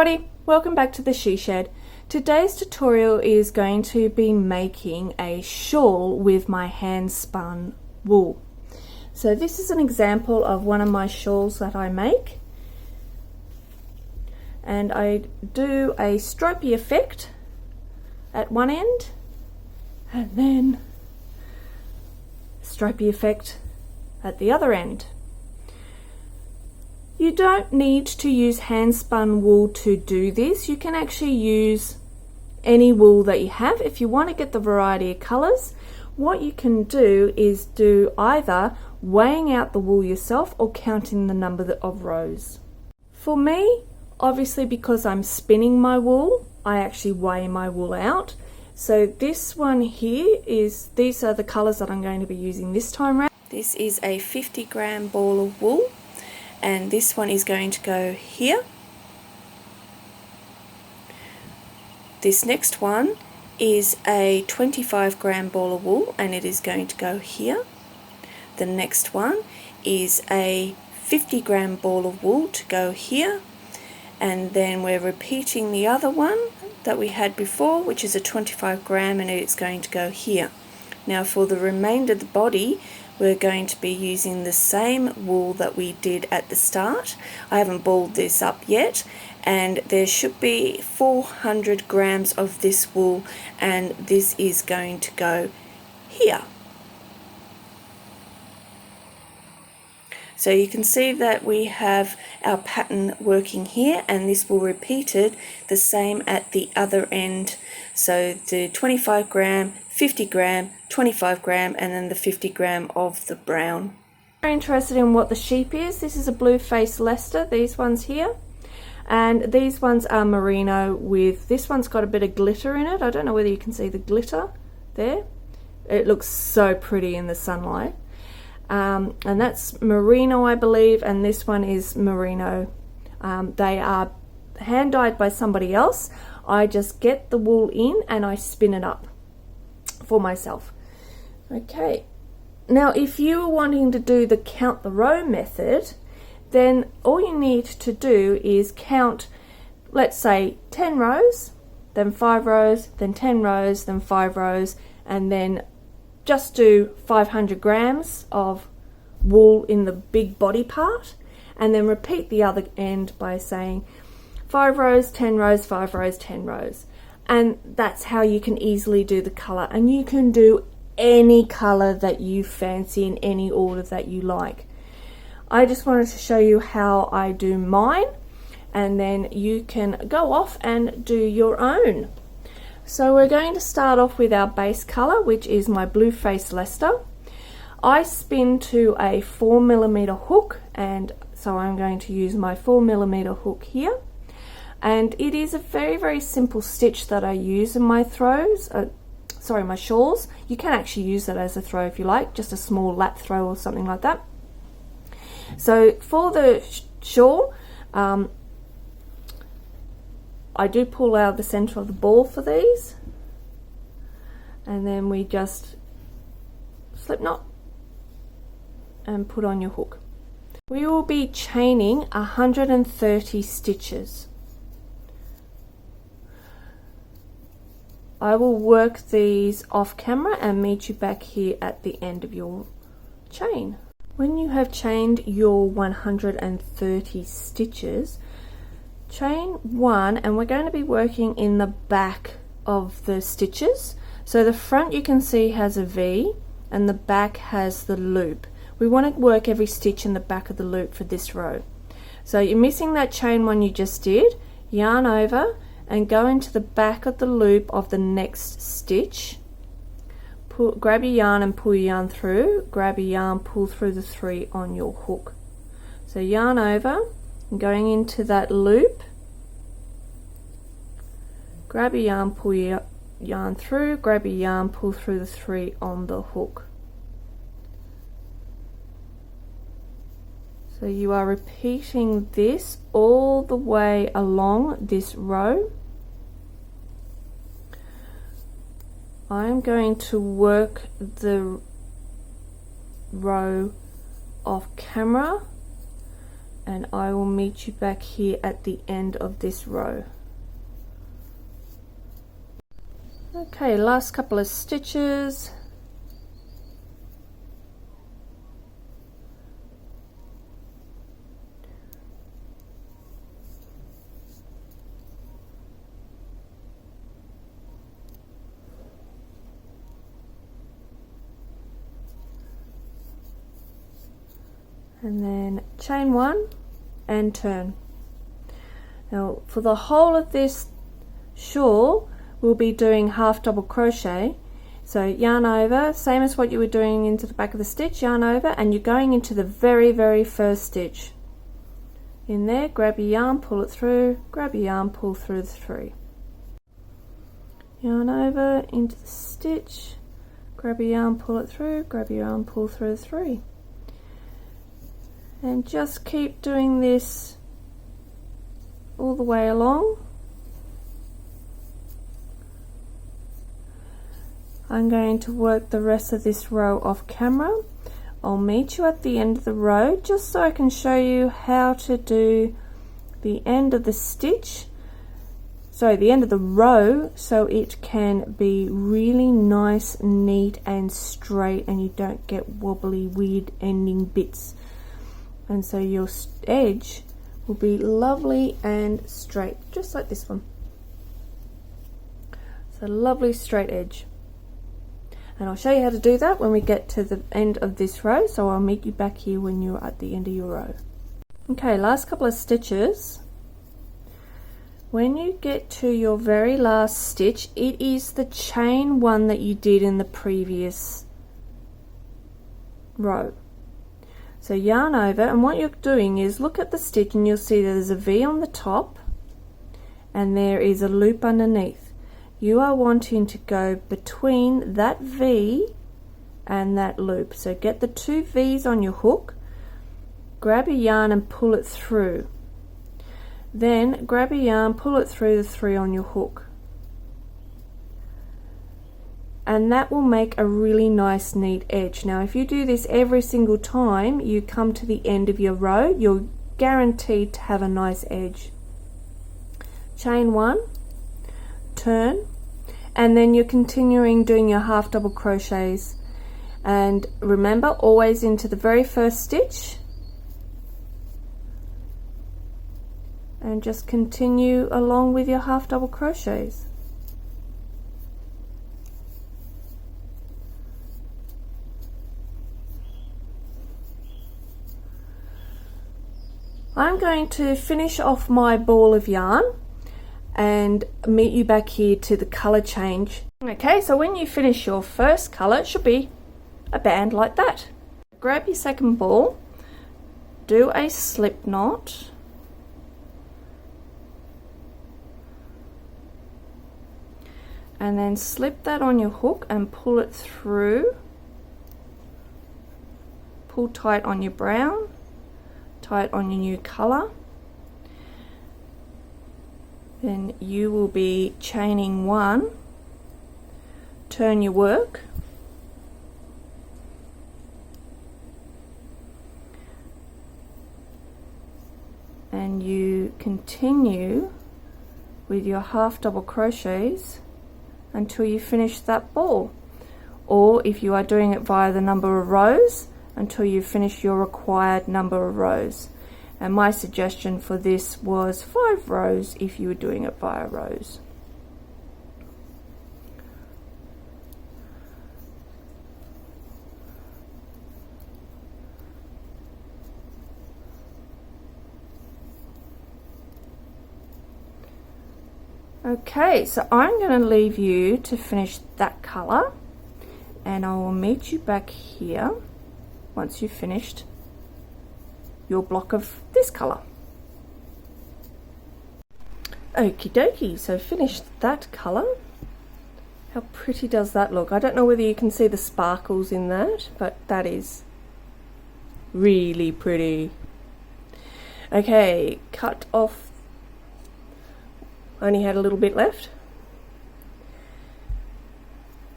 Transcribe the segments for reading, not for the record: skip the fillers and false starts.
everybody, welcome back to the She Shed. Today's tutorial is going to be making a shawl with my hand spun wool. So this is an example of one of my shawls that I make, and I do a stripy effect at one end and then stripy effect at the other end. You don't need to use hand spun wool to do this. You can actually use any wool that you have. If you want to get the variety of colors, what you can do is do either weighing out the wool yourself or counting the number of rows. For me, obviously because I'm spinning my wool, I actually weigh my wool out. So this one here these are the colors that I'm going to be using this time around. This is a 50-gram ball of wool, and this one is going to go here. This next one is a 25-gram ball of wool, and it is going to go here. The next one is a 50-gram ball of wool to go here, and then we're repeating the other one that we had before, which is a 25-gram, and it's going to go here. Now for the remainder of the body, we're going to be using the same wool that we did at the start. I haven't balled this up yet, and there should be 400 grams of this wool, and this is going to go here. So you can see that we have our pattern working here, and this will repeat it the same at the other end. So the 25-gram, 50-gram, 25-gram, and then the 50-gram of the brown. If you're interested in what the sheep is, this is a blue-faced Leicester, these ones here. And these ones are merino with, this one's got a bit of glitter in it. I don't know whether you can see the glitter there. It looks so pretty in the sunlight. And that's merino, I believe, and this one is merino. They are hand dyed by somebody else. I just get the wool in and I spin it up for myself. Okay, now if you are wanting to do the count the row method, then all you need to do is count, let's say 10 rows, then 5 rows, then 10 rows, then 5 rows, and then just do 500 grams of wool in the big body part, and then repeat the other end by saying 5 rows, 10 rows, 5 rows, 10 rows. And that's how you can easily do the color, and you can do any color that you fancy in any order that you like. I just wanted to show you how I do mine, and then you can go off and do your own. So we're going to start off with our base color, which is my blue-faced Leicester. I spin to a 4mm hook, and so I'm going to use my 4mm hook here. And it is a very simple stitch that I use in my throws, my shawls. You can actually use that as a throw if you like, just a small lap throw or something like that. So for the shawl, I do pull out the center of the ball for these, and then we just slip knot and put on your hook. We will be chaining 130 stitches. I will work these off camera and meet you back here at the end of your chain. When you have chained your 130 stitches, chain 1, and we're going to be working in the back of the stitches. So the front, you can see, has a V, and the back has the loop. We want to work every stitch in the back of the loop for this row. So you're missing that chain 1 you just did, yarn over and go into the back of the loop of the next stitch. Grab your yarn and pull your yarn through, grab your yarn, pull through the 3 on your hook. So yarn over, and going into that loop, grab your yarn, pull your yarn through, grab your yarn, pull through the 3 on the hook. So you are repeating this all the way along this row. I'm going to work the row off camera and I will meet you back here at the end of this row. Okay, last couple of stitches. And then chain one and turn. Now for the whole of this shawl we'll be doing half double crochet, so yarn over, same as what you were doing into the back of the stitch, yarn over, and you're going into the very first stitch. In there, grab your yarn, pull it through, grab your yarn, pull through the three. Yarn over into the stitch, grab your yarn, pull it through, grab your yarn, pull through the three. And just keep doing this all the way along. I'm going to work the rest of this row off camera. I'll meet you at the end of the row just so I can show you how to do the end of the stitch, sorry, the end of the row, so it can be really nice, neat and straight and you don't get wobbly, weird ending bits. And so your edge will be lovely and straight, just like this one. It's a lovely straight edge. And I'll show you how to do that when we get to the end of this row, so I'll meet you back here when you're at the end of your row. Okay, last couple of stitches. When you get to your very last stitch, it is the chain one that you did in the previous row. So yarn over, and what you're doing is look at the stitch and you'll see that there's a V on the top and there is a loop underneath. You are wanting to go between that V and that loop. So get the two V's on your hook, grab your yarn and pull it through. Then grab your yarn, pull it through the three on your hook. And that will make a really nice neat edge. Now if you do this every single time you come to the end of your row, you're guaranteed to have a nice edge. Chain one, turn, and then you're continuing doing your half double crochets, and remember, always into the very first stitch, and just continue along with your half double crochets. I'm going to finish off my ball of yarn and meet you back here to the color change. Okay, so when you finish your first color, it should be a band like that. Grab your second ball, do a slip knot, and then slip that on your hook and pull it through. Pull tight on your brown, tight on your new color. Then you will be chaining one, turn your work, and you continue with your half double crochets until you finish that ball, or if you are doing it via the number of rows, until you finish your required number of rows. And my suggestion for this was 5 rows if you were doing it via rows. Okay, so I'm going to leave you to finish that color, and I will meet you back here once you've finished your block of this color. Okie dokie, so finished that color. How pretty does that look? I don't know whether you can see the sparkles in that, but that is really pretty. Okay, cut off, only had a little bit left,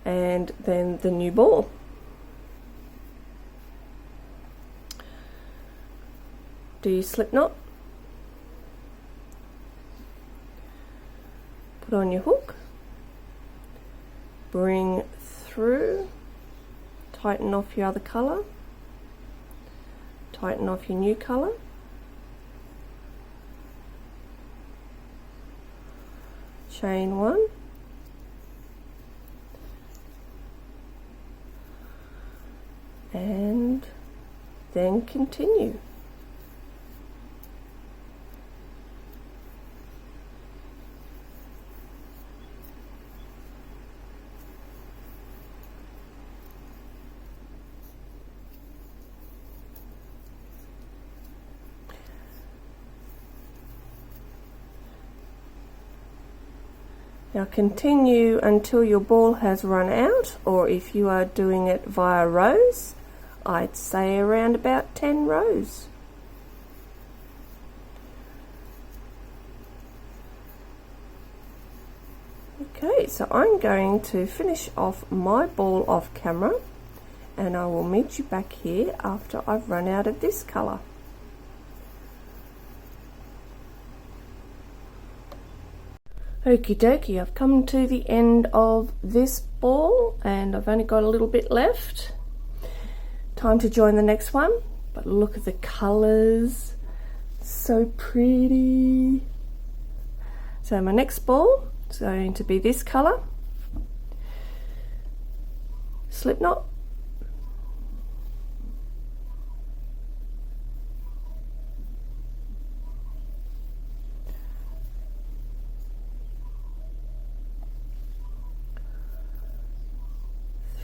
and then the new ball. do your slip knot, put on your hook, bring through, tighten off your other colour, tighten off your new colour, chain one, and then continue. Now continue until your ball has run out, or if you are doing it via rows, I'd say around about 10 rows. Okay, so I'm going to finish off my ball off camera, and I will meet you back here after I've run out of this colour. Okie dokie, I've come to the end of this ball and I've only got a little bit left. Time to join the next one, but look at the colours, so pretty. So my next ball is going to be this colour, slip knot,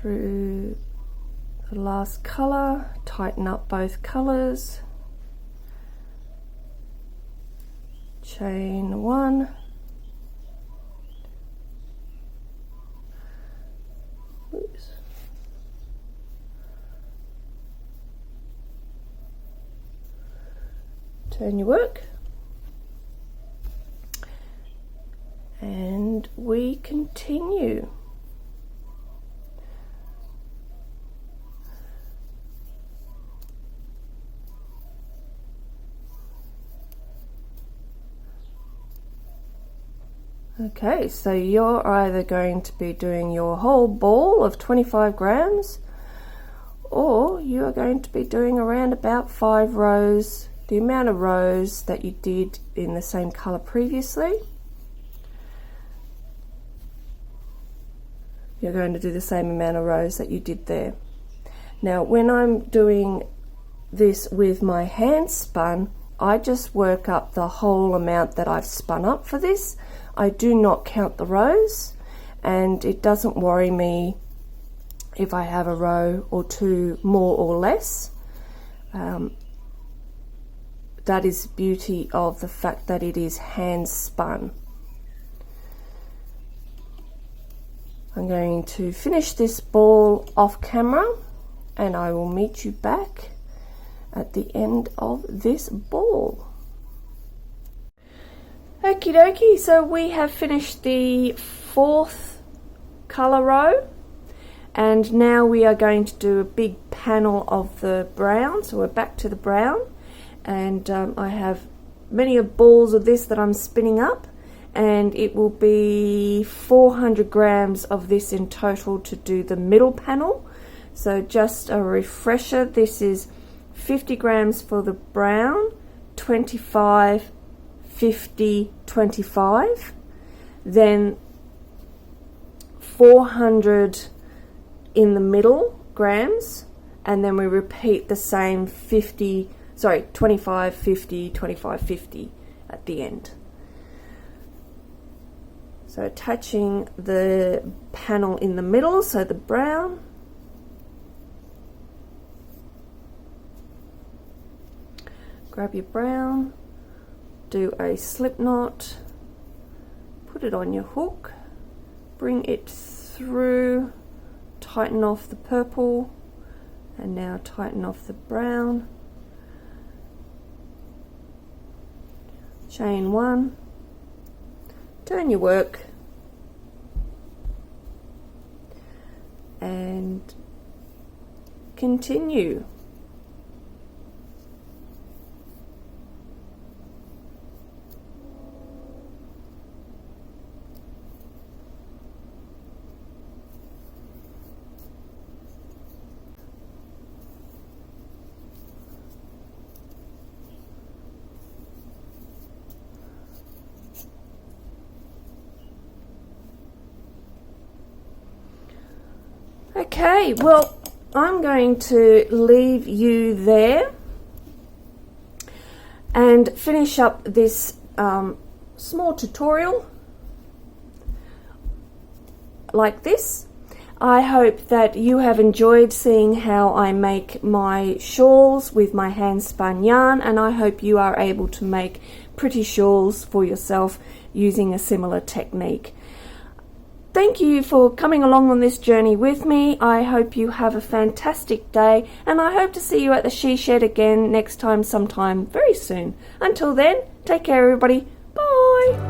through the last colour, tighten up both colours, chain one, oops, turn your work, and we continue. Okay, so you're either going to be doing your whole ball of 25 grams, or you are going to be doing around about 5 rows, the amount of rows that you did in the same colour previously. You're going to do the same amount of rows that you did there. Now, when I'm doing this with my hand spun, I just work up the whole amount that I've spun up for this. I do not count the rows, and it doesn't worry me if I have a row or two more or less. That is the beauty of the fact that it is hand spun. I'm going to finish this ball off camera, and I will meet you back at the end of this ball. Okie dokie, so we have finished the 4th colour row, and now we are going to do a big panel of the brown. So we're back to the brown, and I have many balls of this that I'm spinning up, and it will be 400 grams of this in total to do the middle panel. So just a refresher, this is 50 grams for the brown, 25, 50, 25, then 400 in the middle grams, and then we repeat the same 25, 50, 25, 50 at the end. So attaching the panel in the middle, so the brown, grab your brown, do a slip knot, put it on your hook, bring it through, tighten off the purple, and now tighten off the brown, chain one, turn your work, and continue. Okay, well, I'm going to leave you there and finish up this small tutorial like this. I hope that you have enjoyed seeing how I make my shawls with my hand spun yarn, and I hope you are able to make pretty shawls for yourself using a similar technique. Thank you for coming along on this journey with me. I hope you have a fantastic day, and I hope to see you at the She Shed again next time sometime very soon. Until then, take care everybody. Bye!